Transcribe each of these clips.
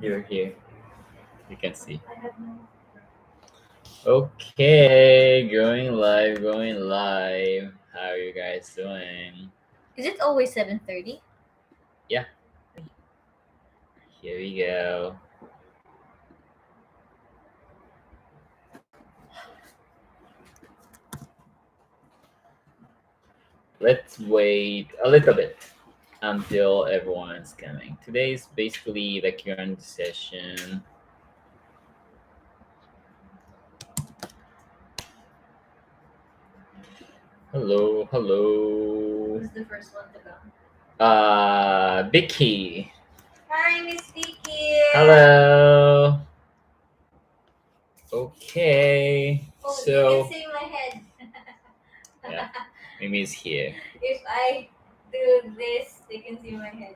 You're here. You can see. Okay, going live, going live. How are you guys doing? Is it always 7:30? Yeah, here we go. Let's wait a little bit until everyone's coming. Today's basically the current session. Hello, hello. Who's the first one to come? Vicky. Hi, Miss Vicky. Hello. Okay. Oh, you So can see my head. yeah, Mimi's here. If I do this, they can see my head.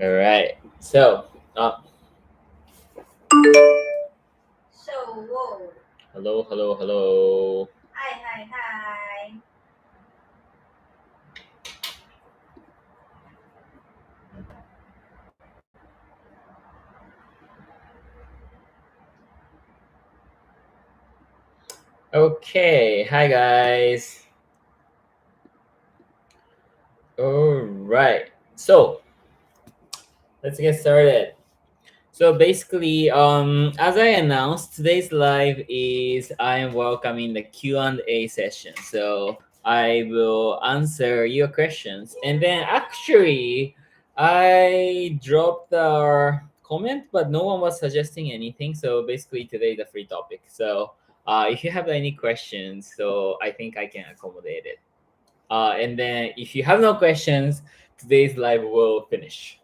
All right. So, So, whoa. hello, hello, hello. Hi, hi, hi. Okay. Hi, guys. All right. So, let's get started. So basically, as I announced, today's live is I am welcoming the Q&A session. So I will answer your questions, and then actually, I dropped our comment, but no one was suggesting anything. So basically, today is a free topic. So if you have any questions, so I think I can accommodate it. And then if you have no questions, today's live will finish.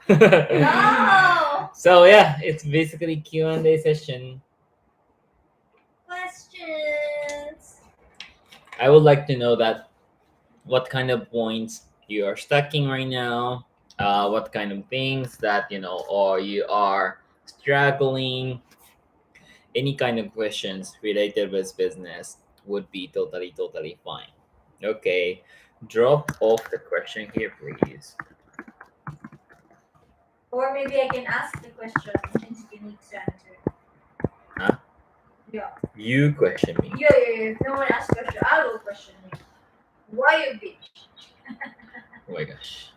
No! So yeah, it's basically Q&A session. Questions. I would like to know that what kind of points you are stacking right now, what kind of things that or you are struggling. Any kind of questions related with business would be totally fine. Okay, drop off the question here, please. Or maybe I can ask the question and you need to answer. Huh? Yeah. You question me. Yeah. If no one asks question, I will question you. Why you bitch? Oh my gosh.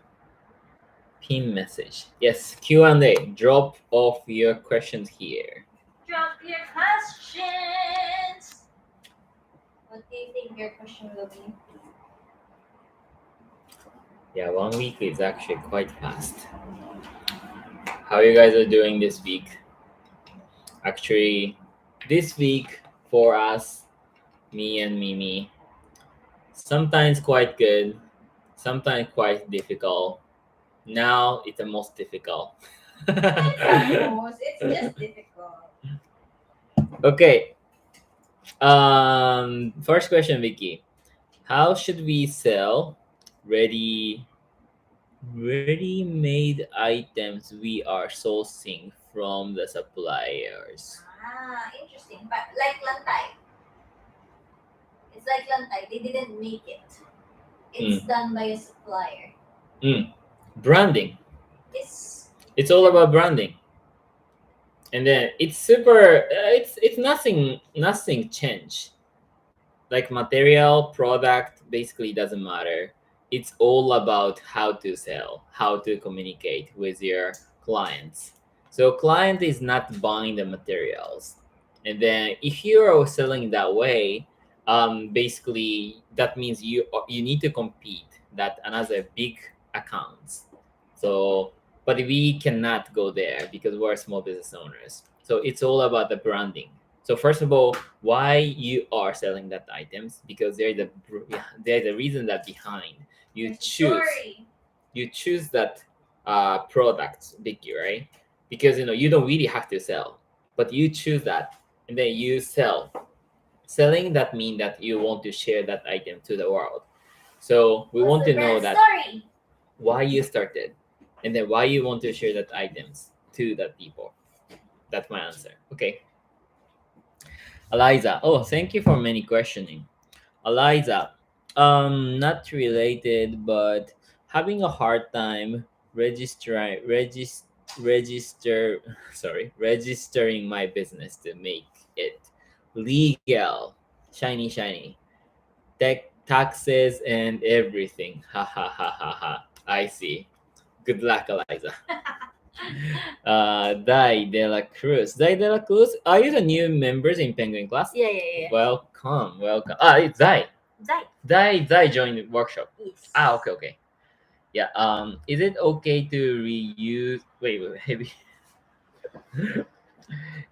Pin message. Yes, Q&A. Drop off your questions here. Drop your questions. What do you think your question will be? Yeah, 1 week is actually quite fast. How you guys are doing this week? Actually, this week for us, me and Mimi, sometimes quite good, sometimes quite difficult. Now it's the most difficult. It's almost. It's just difficult. Okay. First question, Vicky. How should we sell ready ready-made items we are sourcing from the suppliers? Interesting. But like lantay, it's like lantay. They didn't make it. It's done by a supplier. Branding. It's It's all about branding. And then it's super. It's nothing changed. Like material product basically doesn't matter. It's all about how to sell, how to communicate with your clients. So client is not buying the materials, and then if you are selling that way, basically that means you need to compete that another big accounts. So but we cannot go there because we're small business owners. So it's all about the branding. So first of all, why you are selling that items, because there's a reason that behind you there's a choose story. you choose that product, Vicky, right? Because you don't really have to sell, but you choose that, and then you sell. Selling that mean that you want to share that item to the world. So we What's want the to know brand that story? why you started, and then why you want to share that items to that people. That's my answer. Okay. Eliza. Oh, thank you for many questioning. Eliza, not related, but having a hard time register registering my business to make it legal. Shiny. Taxes and everything. Ha ha ha ha ha. I see. Good luck, Eliza. Dai de la Cruz. Are you the new members in Penguin class? Yeah. Welcome. It's Dai. Zai. Dai joined the workshop. Yes. Okay. Yeah. Is it okay to reuse? Wait. Maybe.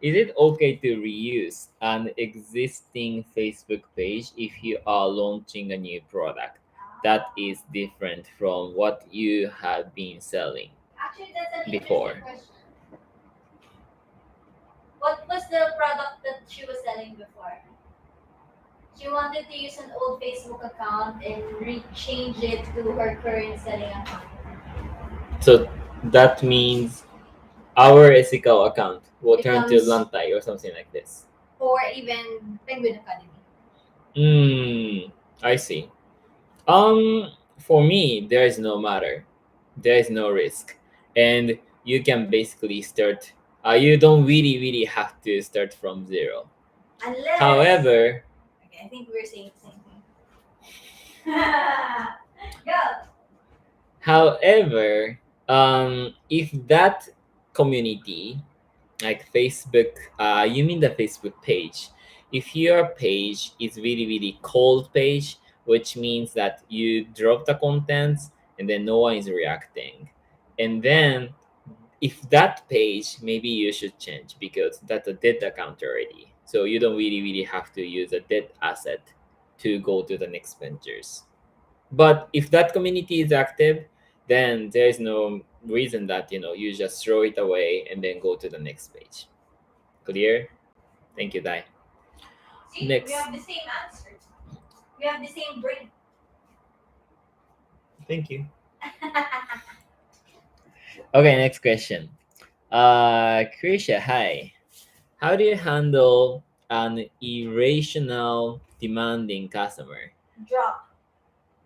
Is it okay to reuse an existing Facebook page if you are launching a new product that is different from what you have been selling Actually, that's an before? interesting question. What was the product that she was selling before? She wanted to use an old Facebook account and rechange it to her current selling account. So that means our ethical account will turn to Becomes- Lantai or something like this. Or even Penguin Academy. I see. For me, there is no matter. There is no risk. And you can basically start, you don't really have to start from zero. Unless. However, Okay, I think we're saying the same thing. Go. however, if that community, like Facebook, you mean the Facebook page, if your page is really cold page, which means that you drop the contents and then no one is reacting, and then if that page, maybe you should change because that's a dead account already, so you don't really have to use a dead asset to go to the next ventures. But if that community is active, then there is no reason that you just throw it away and then go to the next page. Clear? Thank you, Dai. See, Next. we have the same answer. We have the same brain. Thank you. Okay, next question. Krisha, hi. How do you handle an irrational demanding customer? Drop.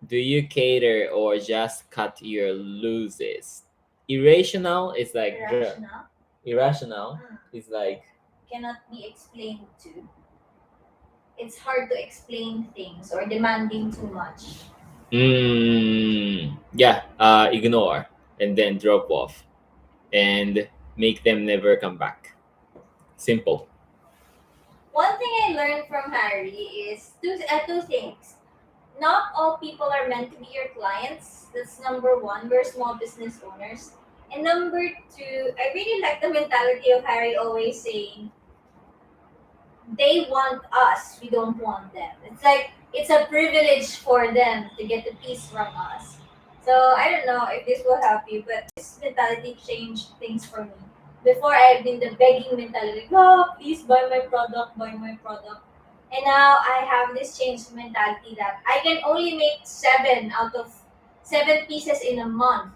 Do you cater or just cut your losses? Irrational is like Irrational. Irrational is like Cannot be explained to. It's hard to explain things or demanding too much. ignore and then drop off and make them never come back. Simple. One thing I learned from Harry is two things. Not all people are meant to be your clients. That's number one. We're small business owners. And number two, I really like the mentality of Harry always saying, they want us, we don't want them. It's like it's a privilege for them to get a piece from us. So I don't know if this will help you, but this mentality changed things for me. Before I've been the begging mentality, oh please buy my product. And now I have this changed mentality that I can only make 7 out of 7 pieces in a month.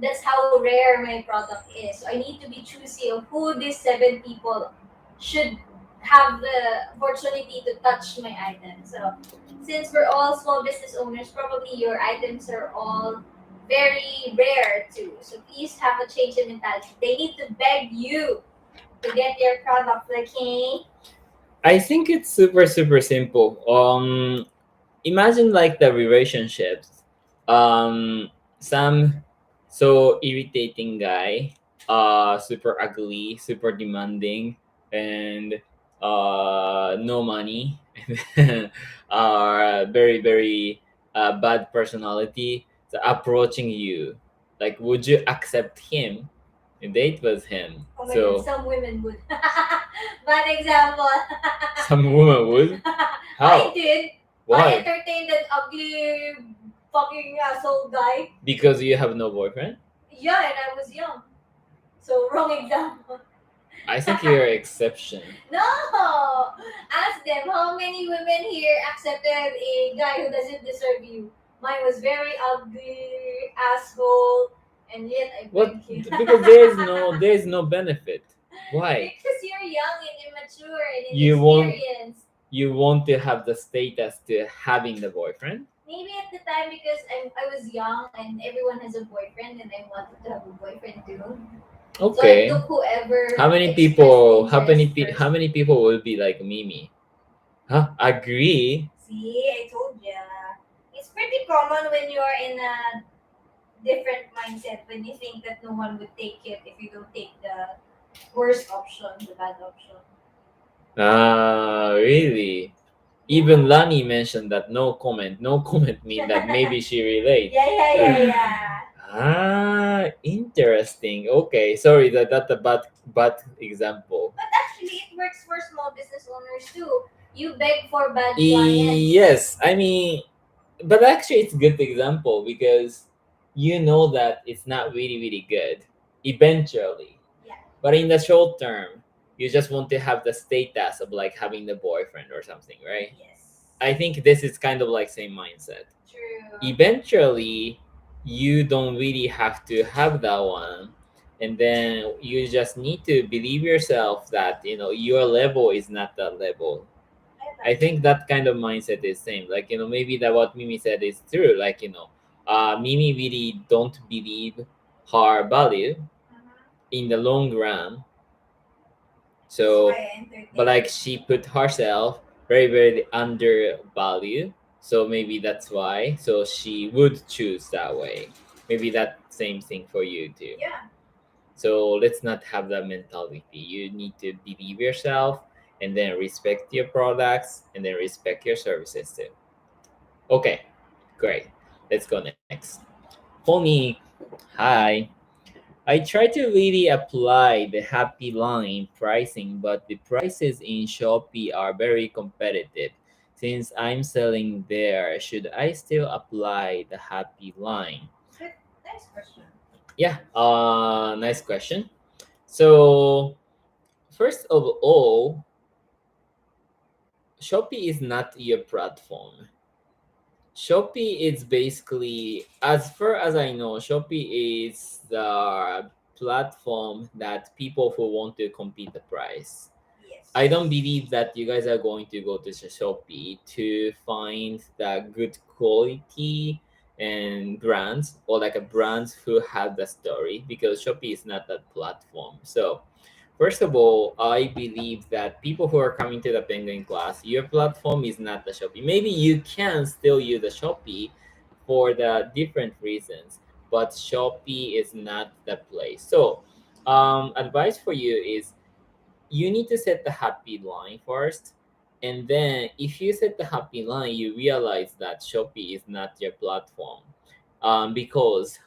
That's how rare my product is. So I need to be choosy of who these 7 people should have the opportunity to touch my item. So since we're all small business owners, probably your items are all very rare too. So please have a change in mentality. They need to beg you to get their product, okay? I think it's super simple. Imagine like the relationships. Some so irritating guy, super ugly, super demanding, and no money, are very bad personality. So approaching you, like, would you accept him? A date with him. Oh my So God, some women would. Bad example. some woman would. I How? did. I Why? entertained that ugly fucking asshole guy. Because you have no boyfriend? Yeah, and I was young. So wrong example. I think you're an exception. No! Ask them how many women here accepted a guy who doesn't deserve you. Mine was very ugly, asshole, and yet I What? begged him. Because there's no benefit. Why? Because you're young and immature and You won't- inexperienced. You want to have the status to having the boyfriend? Maybe at the time because I was young and everyone has a boyfriend and I wanted to have a boyfriend too. So I Okay. took whoever How many expressed people? interest How first. many people will be like Mimi? Huh? Agree. See, I told ya. It's pretty common when you are in a different mindset when you think that no one would take it if you don't take the worst option, the bad option. Ah, really? Even Yeah. Lani mentioned that no comment. No comment mean that maybe she relates. Yeah. Ah, interesting. Okay, sorry that the bad example. But actually, it works for small business owners too. You beg for bad clients. Yes, I mean, but actually, it's a good example because you know that it's not really good eventually, Yeah. but in the short term, you just want to have the status of like having the boyfriend or something, right? Yes. I think this is kind of like same mindset. True. Eventually, you don't really have to have that one, and then you just need to believe yourself that your level is not that level. I I like think that kind of mindset is same. Like maybe that what Mimi said is true. Like Mimi really don't believe her value uh in the long run. That's why So, I but entertain like it. she put herself very undervalue. So maybe that's why. So she would choose that way. Maybe that same thing for you too. Yeah. So let's not have that mentality. You need to believe yourself and then respect your products and then respect your services too. Okay, great. Let's go next. Pony, hi. I try to really apply the happy line pricing, but the prices in Shopee are very competitive. Since I'm selling there, should I still apply the happy line? Good. Nice question. Yeah, nice question. So, first of all, Shopee is not your platform. Shopee is basically, as far as I know, Shopee is the platform that people who want to compete the price. Yes. I don't believe that you guys are going to go to Shopee to find the good quality and brands or like a brands who have the story because Shopee is not that platform. So first of all, I believe that people who are coming to the Penguin class, your platform is not the Shopee. Maybe you can still use the Shopee for the different reasons, but Shopee is not the place. So, advice for you is you need to set the happy line first. And then if you set the happy line, you realize that Shopee is not your platform. Because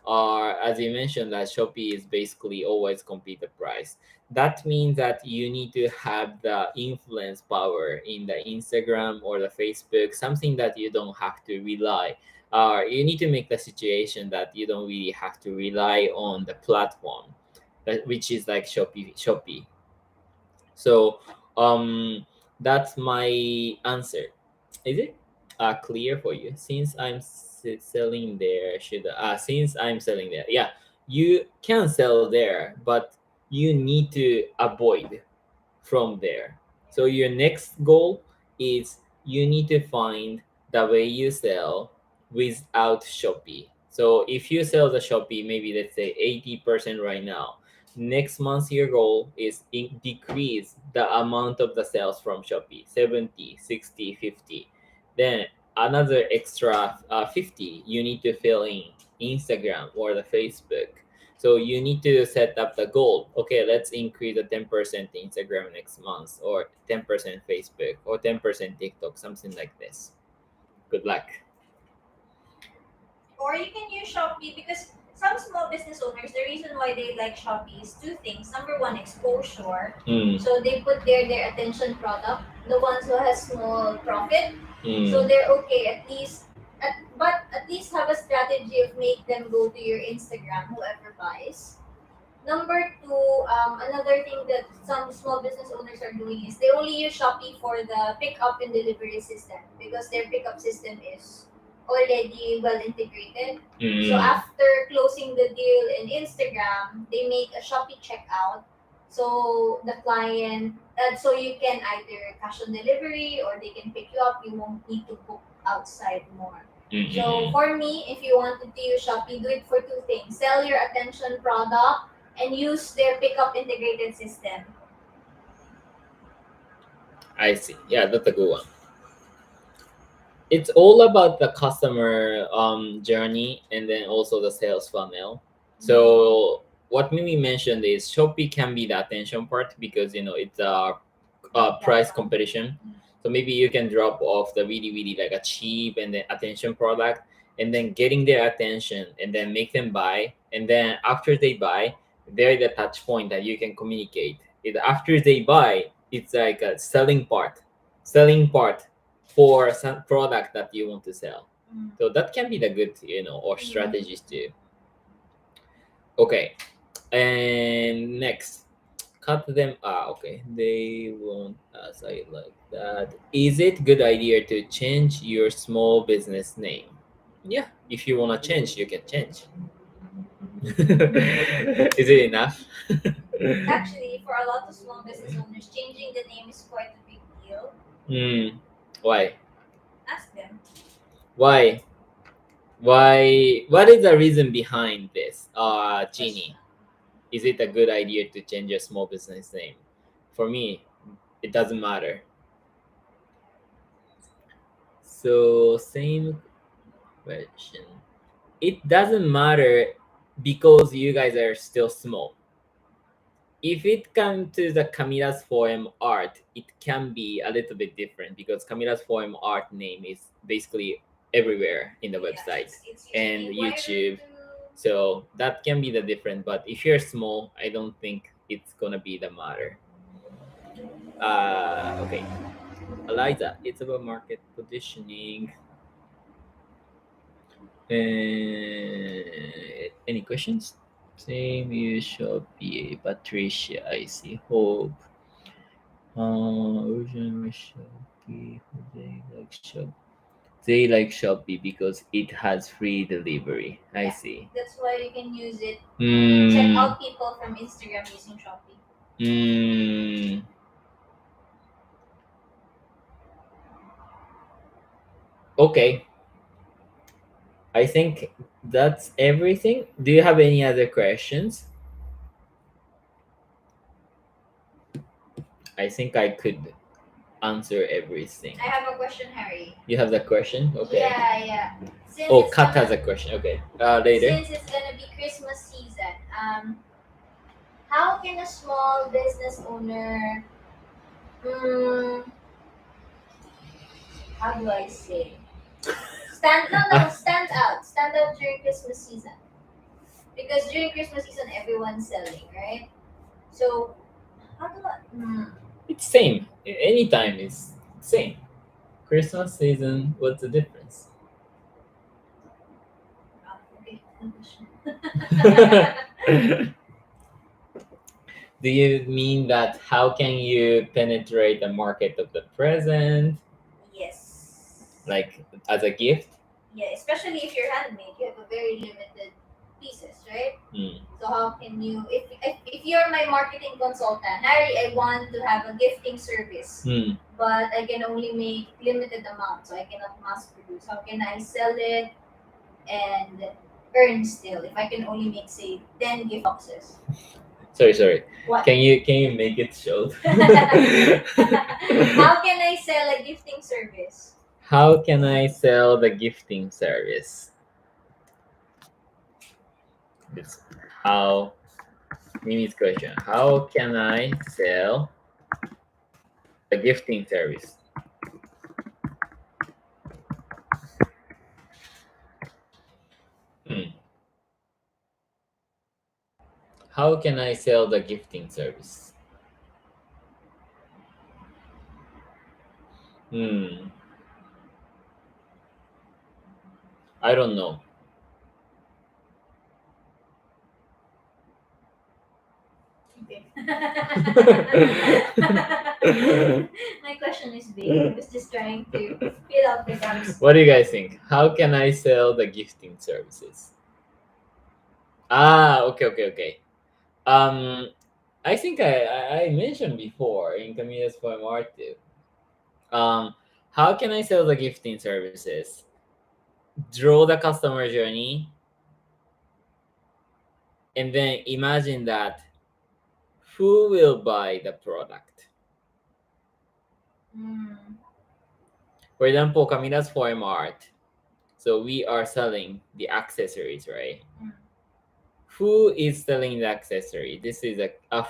as you mentioned that Shopee is basically always compete the price. That means that you need to have the influence power in the Instagram or the Facebook, something that you don't have to rely. You need to make the situation that you don't really have to rely on the platform, which is like Shopee. So that's my answer. Is it clear for you? Since I'm selling there, should since I'm selling there, yeah, you can sell there, but you need to avoid from there. So your next goal is you need to find the way you sell without Shopee. So if you sell the Shopee, maybe let's say 80% right now, next month your goal is decrease the amount of the sales from Shopee 70, 60, 50. Then another extra 50 you need to fill in Instagram or the Facebook. So you need to set up the goal. Okay, let's increase the 10% Instagram next month, or 10% Facebook, or 10% TikTok, something like this. Good luck. Or you can use Shopee because some small business owners, the reason why they like Shopee is two things. Number one, exposure. Mm, So they put their attention product, the ones who has small profit. So mm, they're okay at least. But at least have a strategy of make them go to your Instagram, whoever buys. Number two, another thing that some small business owners are doing is they only use Shopee for the pickup and delivery system because their pickup system is already well integrated. So mm. after closing the deal in Instagram, they make a Shopee checkout. So the client, so you can either cash on delivery or they can pick you up. You won't need to book outside more. So Mm-mm. for me, if you wanted to use Shopee, do it for two things: sell your attention product and use their pickup integrated system. I see. Yeah, that's a good one. It's all about the customer journey and then also the sales funnel. So what Mimi mentioned is Shopee can be the attention part because it's a price competition. So maybe you can drop off the really like a cheap and then attention product, and then getting their attention and then make them buy, and then after they buy, they're the touch point that you can communicate. After they buy, it's like a selling part for some product that you want to sell. So that can be the good or strategies too. Okay, and next, cut them. Okay, they won't as I like that. Is it good idea to change your small business name? Yeah, if you wanna change, you can change. Is it enough? Actually, for a lot of small business owners, changing the name is quite a big deal. Hmm. Why? Ask them. Why? Why? What is the reason behind this? Jeannie, is it a good idea to change your small business name? For me, it doesn't matter. So same question. It doesn't matter because you guys are still small. If it comes to the Camila's Forum art, it can be a little bit different because Camila's Forum art name is basically everywhere in the Yeah, website it's and usually wider YouTube. to. So that can be the difference. But if you're small, I don't think it's gonna be the matter. Okay. Eliza, it's about market positioning. Any questions? Same you Shopee, Patricia, I see. Hope. Original Shopee. They like Shopee because it has free delivery. I Yeah, see. that's why you can use it. Check Mm, out people from Instagram using Shopee. mm, okay. I think that's everything. Do you have any other questions? I think I could answer everything. I have a question, Harry. You have the question? Okay. Yeah, yeah. Since Oh, it's Kat has gonna a question. Okay. Later. since it's gonna be Christmas season, how can a small business owner, um, how do I say, stand out during Christmas season? Because during Christmas season, everyone's selling, right? So how do I? It's same. Anytime is same. Christmas season. What's the difference? Okay, good question. Do you mean that how can you penetrate the market of the present, Yes. like as a gift? Yeah, especially if you're handmade, you have a very limited pieces, right? Hmm. So how can you, if you're my marketing consultant, Harry, I want to have a gifting service, Hmm. but I can only make limited amount, so I cannot mass produce. How can I sell it and earn still if I can only make say 10 gift boxes? Sorry. What? Can you make it short? How can I sell a gifting service? How can I sell the gifting service? It's how Mimi's question. How can I sell the gifting service? Hmm. How can I sell the gifting service? Hmm. I don't know. Okay. My question is big. I was just trying to fill out the gaps. What do you guys think? How can I sell the gifting services? Okay. Um, I think I mentioned before in Camilla's Poem Art too. How can I sell the gifting services? draw the customer journey, and then imagine that who will buy the product. Mm. For example, Camila's Form Art. So we are selling the accessories, right? Mm. Who is selling the accessory? This is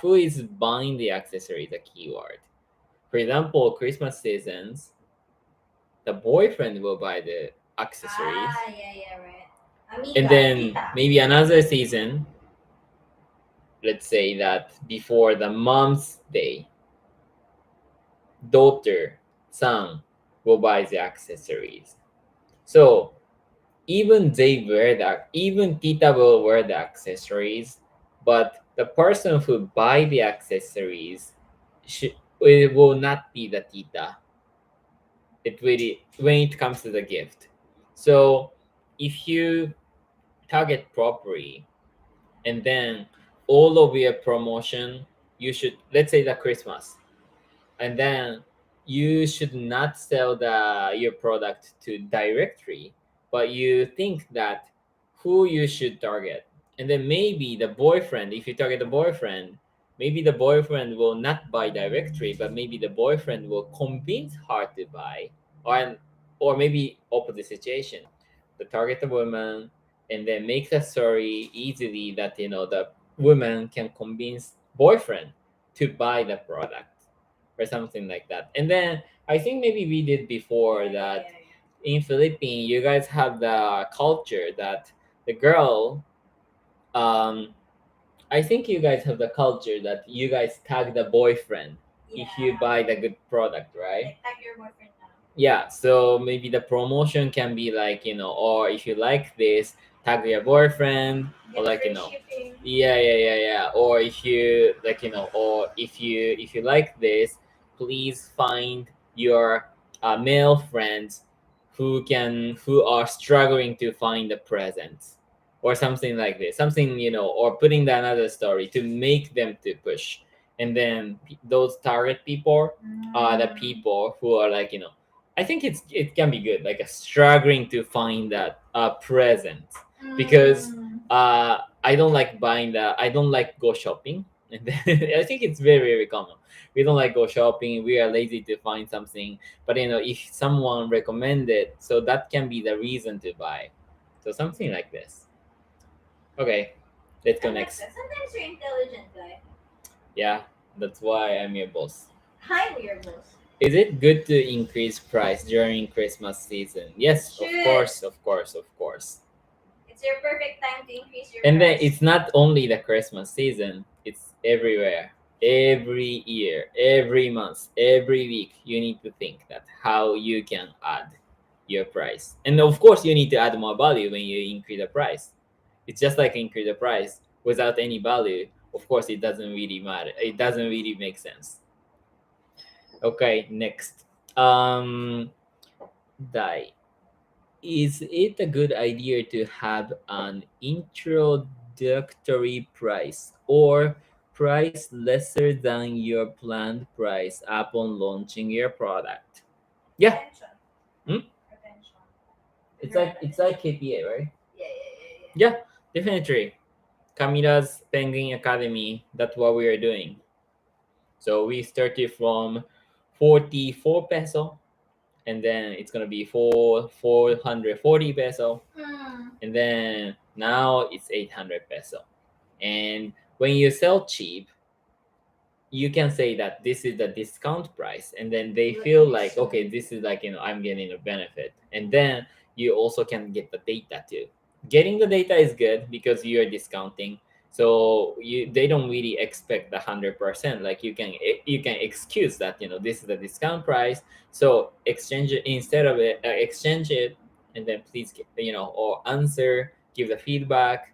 who is buying the accessory, the keyword. For example, Christmas seasons, the boyfriend will buy the accessories. Ah, yeah, yeah, right. And Amiga, then tita. maybe another season, let's say that before the mom's day, daughter, son will buy the accessories. So even Tita will wear the accessories, but the person who buy the accessories it will not be the Tita. It really when it comes to the gift. So if you target properly, and then all of your promotion, you should, let's say the Christmas, and then you should not sell your product to directory, but you think that who you should target. And then maybe the boyfriend, if you target the boyfriend, maybe the boyfriend will not buy directory, but maybe the boyfriend will convince her to buy, or maybe opposite situation, the target the woman, and then make the story easily that the woman can convince boyfriend to buy the product or something like that. And then I think maybe we did before Yeah, yeah, that yeah, yeah. in Philippines, you guys have the culture that the girl, um, I think you guys have the culture that you guys tag the boyfriend if you Yeah. buy the good product, right? Like tag your boyfriend now. Yeah, so maybe the promotion can be like, or if you like this, tag your boyfriend, or Get like, free shipping. yeah. Or if you like, or if you like this, please find your male friends who are struggling to find the presents, or something like this. Something, or putting the another story to make them to push. And then those target people are the Mm. people who are like, I think it can be good, like a struggling to find that present, because Mm. I don't like go shopping, and then, I think it's very very common. We don't like go shopping. We are lazy to find something, but if someone recommended, so that can be the reason to buy. So something like this. Okay, let's I go like next. that. Sometimes you're intelligent, guy. Yeah, that's why I'm your boss. Hi, weirdos. Is it good to increase price during Christmas season? Yes, of Should. course, of course, of course. It's your perfect time to increase your And then price. it's not only the Christmas season, it's everywhere. Every year, every month, every week, you need to think that how you can add your price. And of course, you need to add more value when you increase the price. It's just like increase the price without any value. Of course, it doesn't really matter. It doesn't really make sense. Okay, next. Die. Is it a good idea to have an introductory price or price lesser than your planned price upon launching your product? Yeah. Retention. Hmm? Retention. It's like KPA, right? Yeah, yeah, yeah, yeah. Yeah, definitely. Camila's Penguin Academy, that's what we are doing. So we started from 44 peso, and then it's gonna be 440 peso, Mm. and then now it's 800 peso. And when you sell cheap, you can say that this is the discount price, and then they You feel like, initially. okay, this is like, I'm getting a benefit. And then you also can get the data too. Getting the data is good because you're discounting, so they don't really expect the 100%. Like you can excuse that, this is the discount price, so exchange it. Instead of it, exchange it, and then please get, or answer, give the feedback.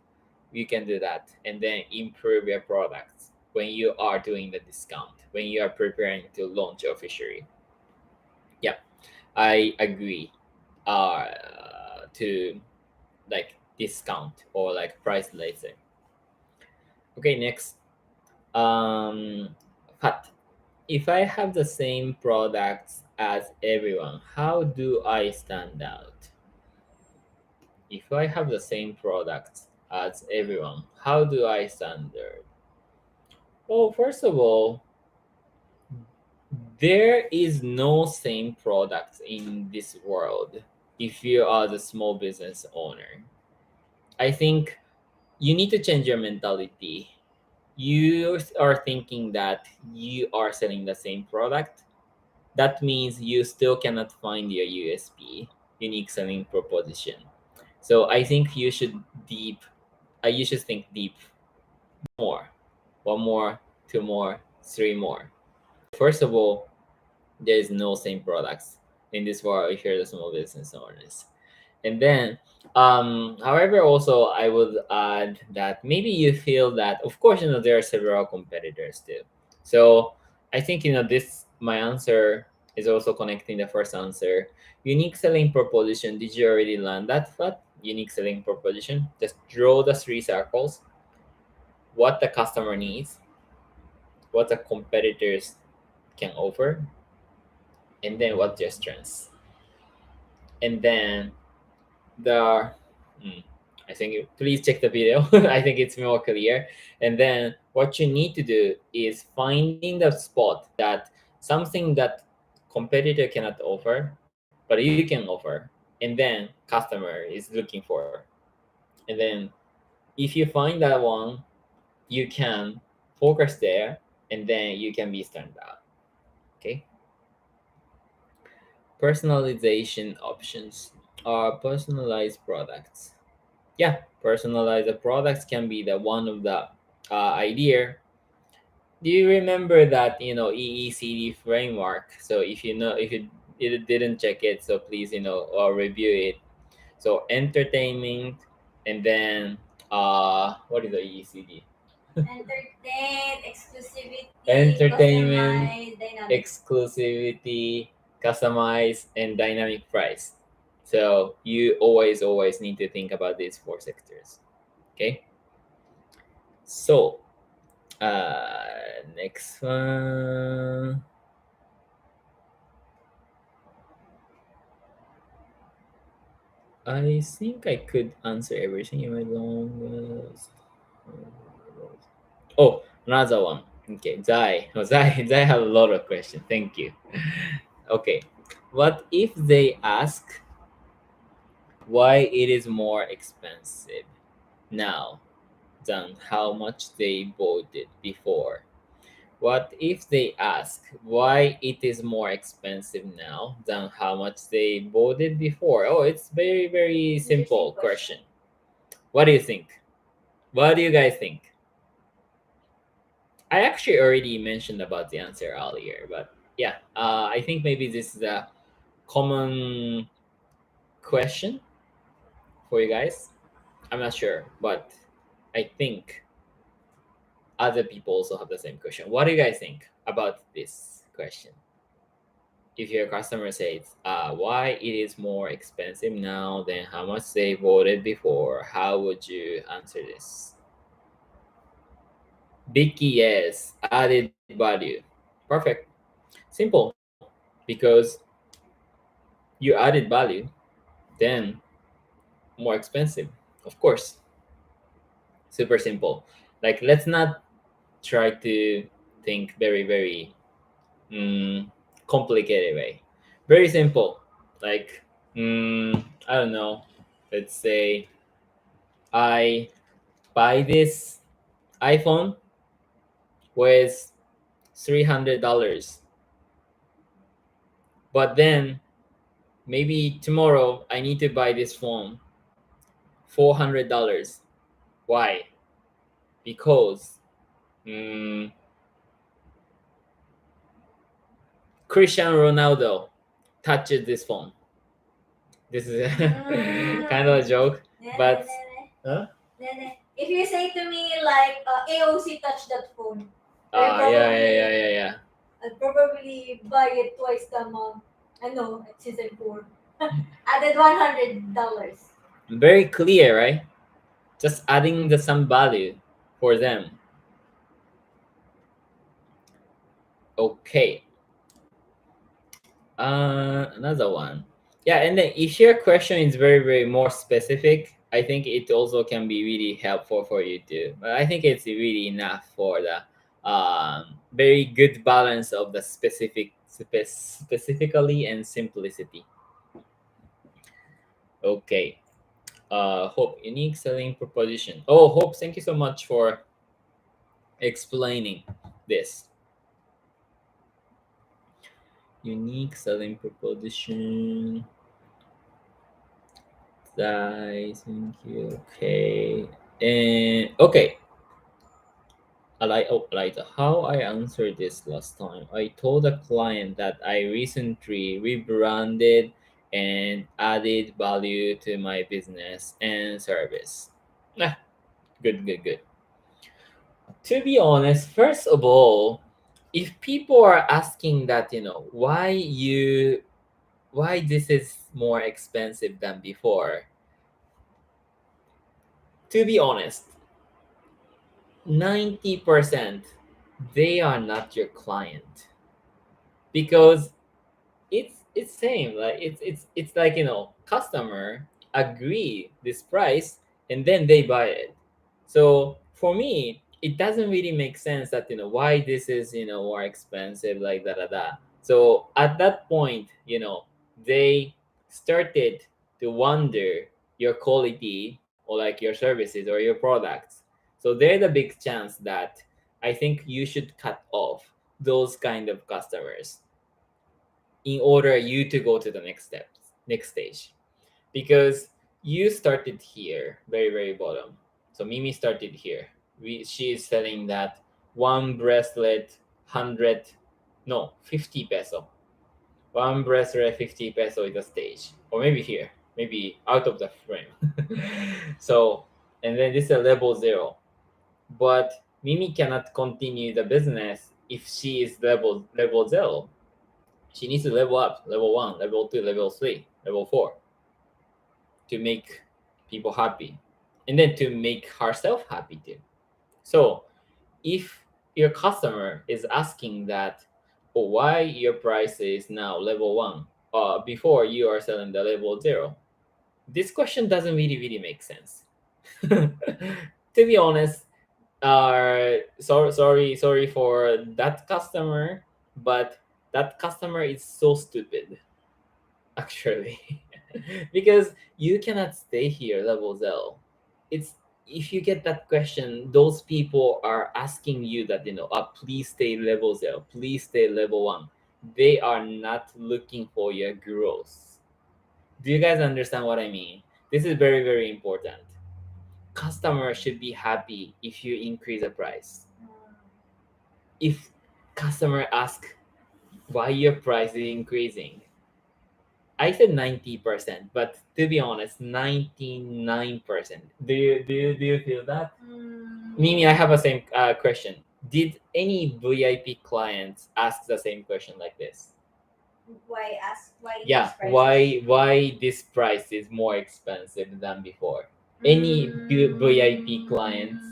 You can do that, and then improve your products when you are doing the discount, when you are preparing to launch officially. Yeah, I agree. To like discount or like price later. Okay, next. Pat, if I have the same products as everyone, how do I stand out? If I have the same products as everyone, how do I standard? Well, first of all, there is no same product in this world if you are the small business owner. I think you need to change your mentality. You are thinking that you are selling the same product. That means you still cannot find your USP, unique selling proposition. So I think you should think deep more. One more, two more, three more. First of all, there is no same products in this world if you're the small business owners. And then, however, also I would add that maybe you feel that, of course, there are several competitors too. So I think this my answer is also connecting the first answer. Unique selling proposition. Did you already learn that? What unique selling proposition? Just draw the three circles. What the customer needs, what the competitors can offer, and then what their strengths. And then the I think please check the video. I think it's more clear. And then what you need to do is finding the spot that something that competitor cannot offer, but you can offer, and then customer is looking for. And then if you find that one, you can focus there, and then you can be stand out. Okay. Personalization options are personalized products. Yeah, personalized products can be the one of the idea. Do you remember that EECD framework? So if you didn't check it, so please review it. So entertainment, and then what is the EECD? Entertain, exclusivity, Entertainment, customize, dynamic. exclusivity, customize, and dynamic price. So you always need to think about these four sectors. Okay. So next one. I think I could answer everything in my longest. Oh, another one. Okay, Zai. Oh, Zai have a lot of questions. Thank you. Okay, what if they ask why it is more expensive now than how much they bought it before? What if they ask why it is more expensive now than how much they bought it before? Oh, it's very simple Interesting question. question. What do you think? What do you guys think? I actually already mentioned about the answer earlier, but yeah, I think maybe this is a common question for you guys. I'm not sure, but I think other people also have the same question. What do you guys think about this question? If your customer says why it is more expensive now than how much they voted before, how would you answer this? Vicky, yes, added value. Perfect. Simple. Because you added value, then more expensive. Of course. Super simple. Like, let's not try to think very mm, complicated way. Very simple. Like, I don't know. Let's say I buy this iPhone with $300, but then maybe tomorrow I need to buy this phone $400. Why? Because mm, Cristiano Ronaldo touches this phone. This is kind of a joke, Nah, nah, but nah, nah. huh? Nah, nah. If you say to me like AOC touched that phone, Yeah. I'd probably buy it twice the amount. I know, it's season 4. Added $100. Very clear, right? Just adding the some value for them. Okay. Another one. Yeah, and then if your question is very, very more specific, I think it also can be really helpful for you too. But I think it's really enough for the very good balance of the specifically and simplicity. Okay. Hope, unique selling proposition. Oh, Hope, thank you so much for explaining this. Unique selling proposition. Thank you. Okay. And okay, Alita, how I answered this last time. I told a client that I recently rebranded and added value to my business and service. Ah, good, good, good. To be honest, first of all, if people are asking that, why this is more expensive than before, to be honest, 90% they are not your client, because it's same, like it's like, customer agree this price and then they buy it. So for me it doesn't really make sense that, why this is, more expensive, like da da da. So at that point, they started to wonder your quality, or like your services or your products. So there's a big chance that I think you should cut off those kind of customers in order you to go to the next stage, because you started here, very, very bottom. So Mimi started here. She is selling that one bracelet 100, no, 50 peso. One bracelet 50 peso is the stage, or maybe here, maybe out of the frame. So, and then this is a level 0, but Mimi cannot continue the business if she is level 0. She needs to level up, level 1, level 2, level 3, level 4, to make people happy, and then to make herself happy too. So if your customer is asking that, oh, why your price is now level 1, before you are selling the level 0, this question doesn't really, really make sense. To be honest, sorry for that customer, but that customer is so stupid, actually. Because you cannot stay here level 0. It's, if you get that question, those people are asking you that, please stay level 0, please stay level 1. They are not looking for your growth. Do you guys understand what I mean? This is very, very important. Customer should be happy if you increase the price. If customer ask why your price is increasing, I said 90%, but to be honest, 99%. Do you feel that? Mimi, I have a same question. Did any VIP clients ask the same question like this? Why Yeah, these prices? why this price is more expensive than before? Any VIP clients?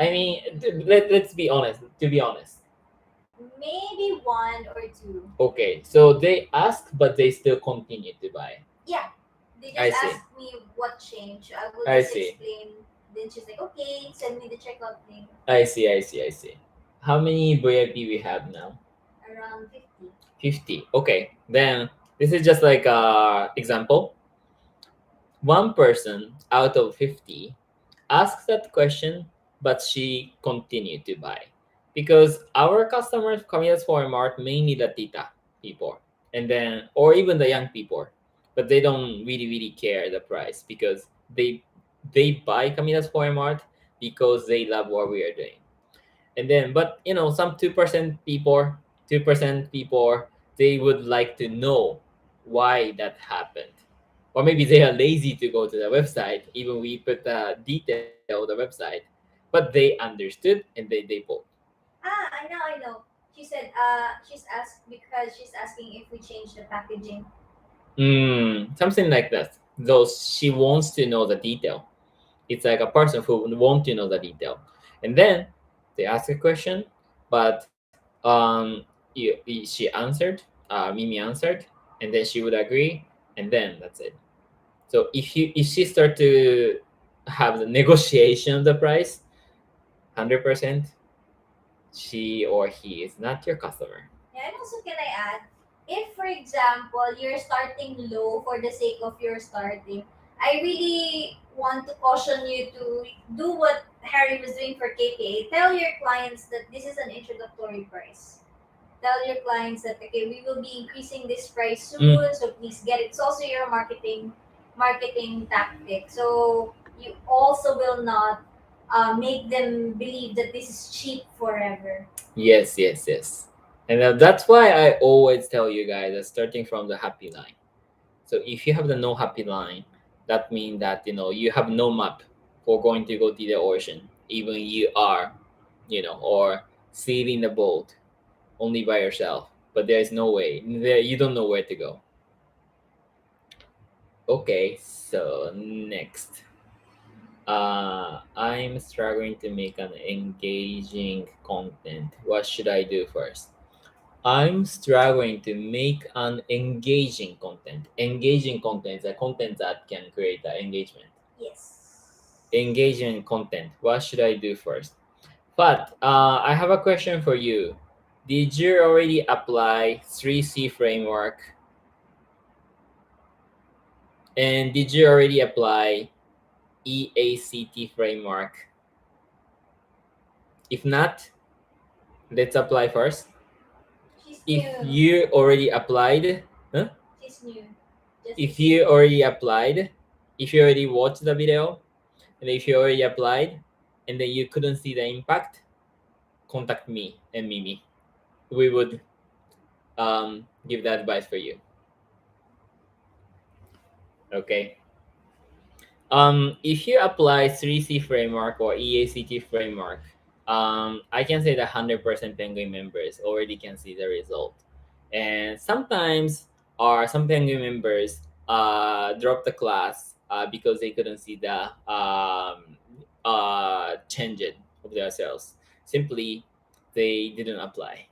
I mean, let's be honest. To be honest, Maybe one or two. okay, so they ask, but they still continue to buy. Yeah, they I just see. asked me what changed. I will I just see. explain. Then she's like, okay, send me the checkout link. I see. I see. I see. How many VIP we have now? Around 50. 50. Okay. Then this is just like example. One person out of 50 asks that question, but she continued to buy. Because our customers, Camila's Foreign Mart, mainly the tita people, and then, or even the young people, but they don't really, really care the price, because they buy Camila's Foreign Mart because they love what we are doing. And then, but some 2% people, they would like to know why that happened, or maybe they are lazy to go to the website, even we put the detail of the website, but they understood and they bought. I know. She said, she's asked because she's asking if we change the packaging. Something like that. Though she wants to know the detail. It's like a person who would want to know the detail, and then they ask a question, but she answered, Mimi answered, and then she would agree, and then that's it. So if she start to have the negotiation of the price, 100%, she or he is not your customer. Yeah, and also can I add, if for example you're starting low for the sake of your starting, I really want to caution you to do what Harry was doing for KPA. Tell your clients that this is an introductory price. Tell your clients that okay, we will be increasing this price soon, so please get it. It's also your marketing tactic. So you also will not make them believe that this is cheap forever. Yes, yes, yes. And that's why I always tell you guys that starting from the happy line. So if you have the no happy line, that means that you have no map for going to go to the ocean, even you are, or sailing the boat only by yourself. But there is no way. There you don't know where to go. Okay, so next. I'm struggling to make an engaging content. What should I do first? I'm struggling to make an engaging content. Engaging content is a content that can create engagement. Yes. Engaging content. What should I do first? But I have a question for you. Did you already apply 3C framework? And did you already apply EACT framework? If not, let's apply first. She's If new. you already applied, huh? She's new. Just to If say. you already applied, if you already watched the video, and if you already applied, and then you couldn't see the impact, contact me and Mimi. We would give the advice for you. Okay. If you apply 3C framework or EACT framework, I can say that 100% Penguin members already can see the result. And sometimes, some Penguin members drop the class because they couldn't see the change it of their sales. Simply, they didn't apply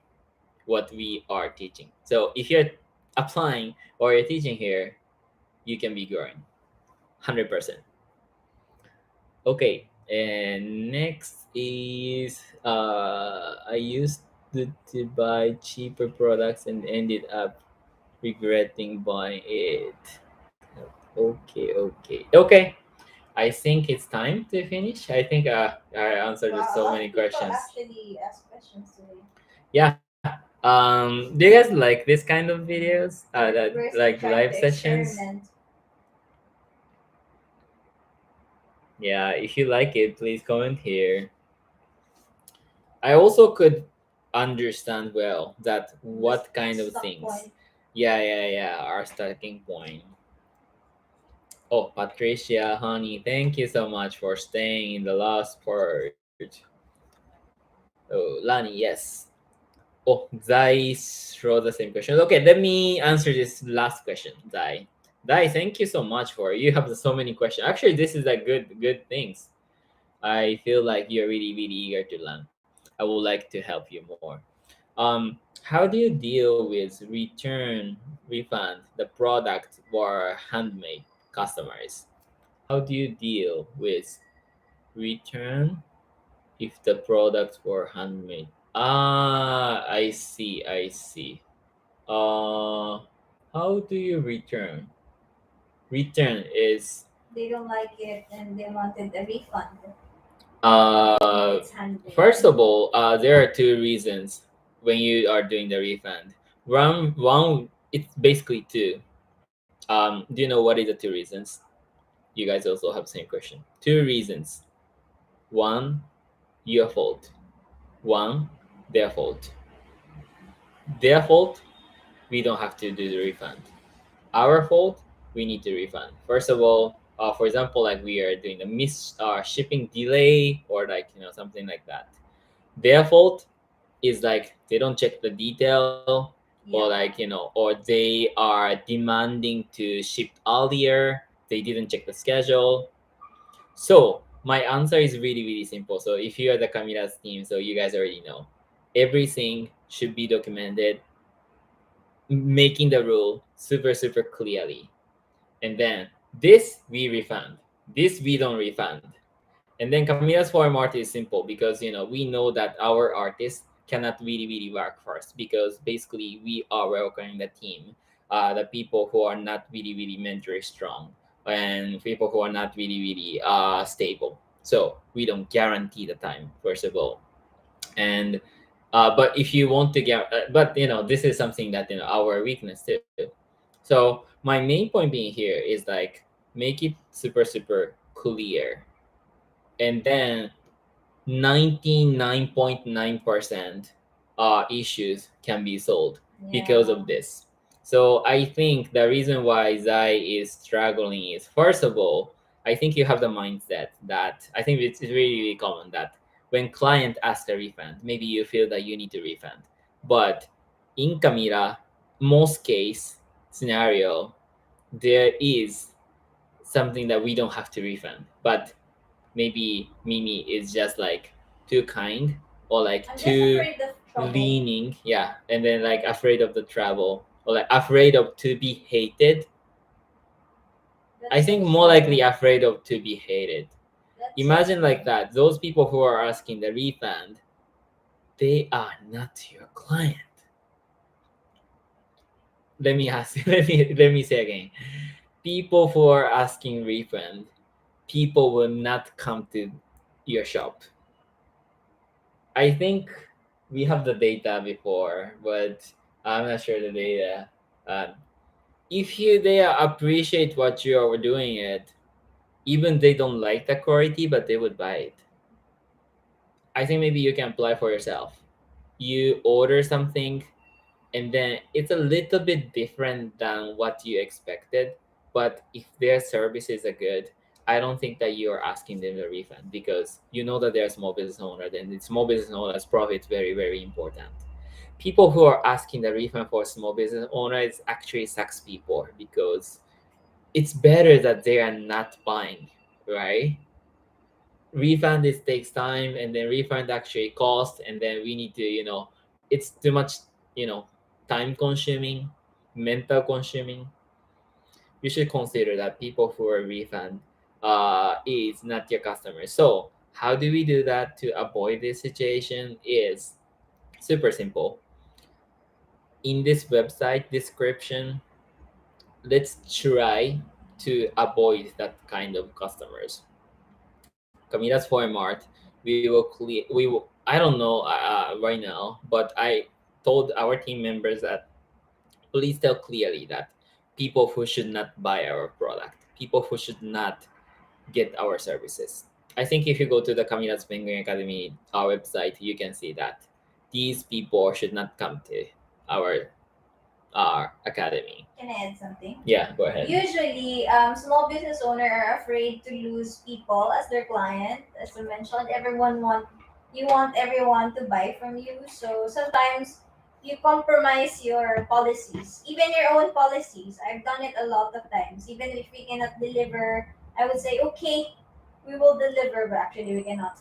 what we are teaching. So if you're applying or you're teaching here, you can be growing 100%. Okay, and next is I used to buy cheaper products and ended up regretting buying it. Okay. I think it's time to finish. I think I answered Wow, a so lot many of people questions. actually ask questions today. Yeah. Do you guys like this kind of videos? We're still Like trying live to sessions? experiment. Yeah. If you like it, please comment here. I also could understand well that The what kind of stuck things, point. yeah, are starting point. Oh, Patricia, honey, thank you so much for staying in the last part. Oh, Lani, yes. Oh, Zai wrote the same question. Okay, let me answer this last question, Zai. Zai, thank you so much for you have so many questions. Actually, this is a good things. I feel like you're really eager to learn. I would like to help you more. How do you deal with return, refund the product for handmade customers? How do you deal with return if the products were handmade? I see. Uh, how do you return? Return is They don't like it and they wanted a refund. uh, It's handmade. first of all, there are two reasons when you are doing the refund. One, it's basically two. Do you know what is the two reasons? You guys also have the same question. Two reasons. One, your fault. One, their fault. Their fault, we don't have to do the refund. Our fault, we need to refund. First of all, for example, like we are doing the miss shipping delay or like something like that. Their fault is like they don't check the detail or Yeah. like or they are demanding to ship earlier, they didn't check the schedule. So my answer is really simple. So if you are the Kamila's team, so you guys already know everything should be documented, making the rule super clearly. and then this we refund, this we don't refund. And then Camila's form art is simple because we know that our artists cannot really work first because basically we are welcoming the team, the people who are not really mentally strong and people who are not really stable. So we don't guarantee the time first of all. And but if you want to get, but this is something that our weakness too. So my main point being here is like make it super clear, and then 99.9% issues can be solved because Yeah. of this. So I think the reason why Zai is struggling is, first of all, I think you have the mindset that I think it's really common that when client asks a refund, maybe you feel that you need to refund. But in Kamira, most case scenario, there is something that we don't have to refund. But maybe Mimi is just like too kind or like I'm just too afraid of trouble. leaning, yeah, and then like afraid of the travel or like afraid of to be hated. I That's so think more likely sad. afraid of to be hated. That's so Imagine like sad. that. Those people who are asking the refund, they are not your client. Let me ask. Let me say again. People who are asking refund, people will not come to your shop. I think we have the data before, but I'm not sure the data. Uh, if you they appreciate what you are doing it, even they don't like the quality, but they would buy it. I think maybe you can apply for yourself. You order something, and then it's a little bit different than what you expected. But if their services are good, I don't think that you are asking them a refund because you know that they're a small business owner. Then the small business owner's profit is very important. People who are asking the refund for a small business owner is actually sucks people because it's better that they are not buying, right? Refund is takes time, and then refund actually cost, and then we need to it's too much you know time consuming, mental consuming. You should consider that people who are refund is not your customer. So how do we do that to avoid this situation is super simple. In this website description, let's try to avoid that kind of customers. Camila's Mart, we will clear. I don't know right now, but I told our team members that please tell clearly that people who should not buy our product, people who should not get our services. I think if you go to the Camila's Penguin Academy our website, you can see that these people should not come to our academy. Can I add something? Yeah, go ahead. Usually, small business owner are afraid to lose people as their client. As I mentioned, you want everyone to buy from you. So sometimes you compromise your policies, even your own policies. I've done it a lot of times. Even if we cannot deliver, I would say, okay, we will deliver, but actually we cannot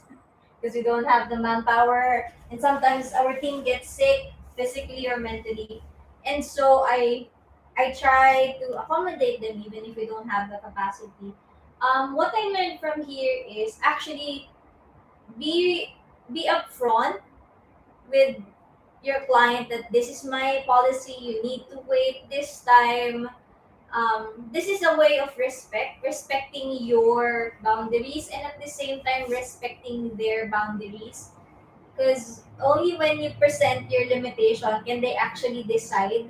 because we don't have the manpower. And sometimes our team gets sick physically or mentally. And so I try to accommodate them even if we don't have the capacity. What I learned from here is actually be be upfront with your client that this is my policy. You need to wait this time. This is a way of respecting your boundaries, and at the same time respecting their boundaries. Because only when you present your limitation can they actually decide.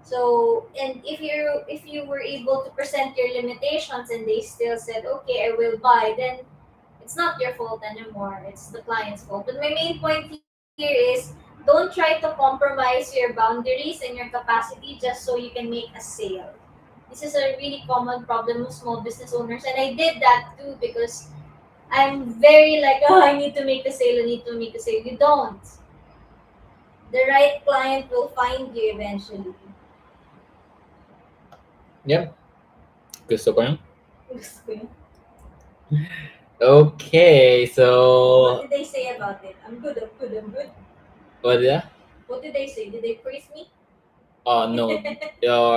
So, and if you were able to present your limitations and they still said, okay, I will buy, then it's not your fault anymore. It's the client's fault. But my main point here is don't try to compromise your boundaries and your capacity just so you can make a sale. This is a really common problem of small business owners, and I did that too because I'm very like, oh, I need to make a sale, I need to make a sale. You don't. The right client will find you eventually. Yep. Gusto ko yun. Gusto ko yun. Okay, What so did they say about it? I'm good, I'm good, I'm good. what did that? What did they say? Did they praise me? No,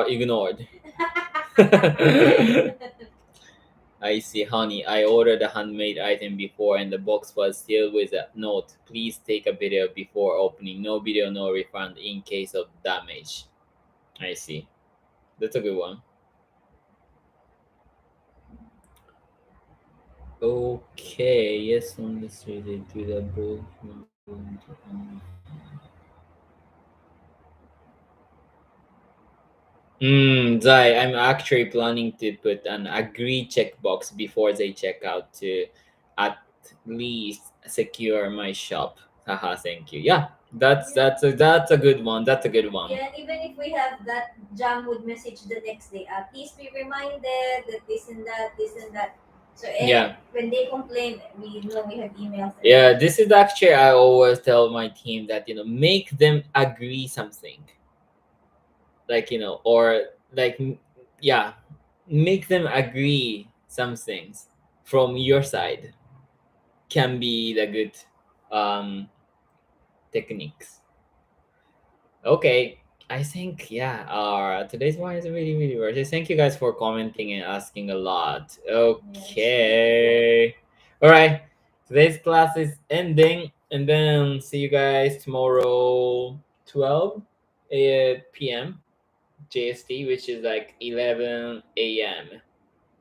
ignored. I see, honey. I ordered a handmade item before and the box was sealed with a note. Please take a video before opening. No video, no refund in case of damage. I see. That's a good one. Okay, yes, on the street they do that both. Zai, I'm actually planning to put an agree checkbox before they check out to at least secure my shop. Haha, thank you. Yeah, that's a good one. That's a good one. Yeah, and even if we have that jam would message the next day, please be reminded that this and that. So Yeah. when they complain, we know we have emails. Yeah, this is actually I always tell my team that make them agree something. Like or like yeah, make them agree some things from your side can be the good um techniques. Okay, I think yeah. Today's one is really really worth it. Thank you guys for commenting and asking a lot. Yeah, it's beautiful. Okay, all right. Today's class is ending, and then see you guys tomorrow, 12 p.m. JST, which is like 11 a.m.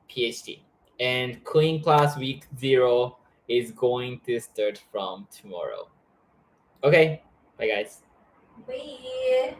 PHT. And clean class week 0 is going to start from tomorrow. Okay, bye guys. Bye.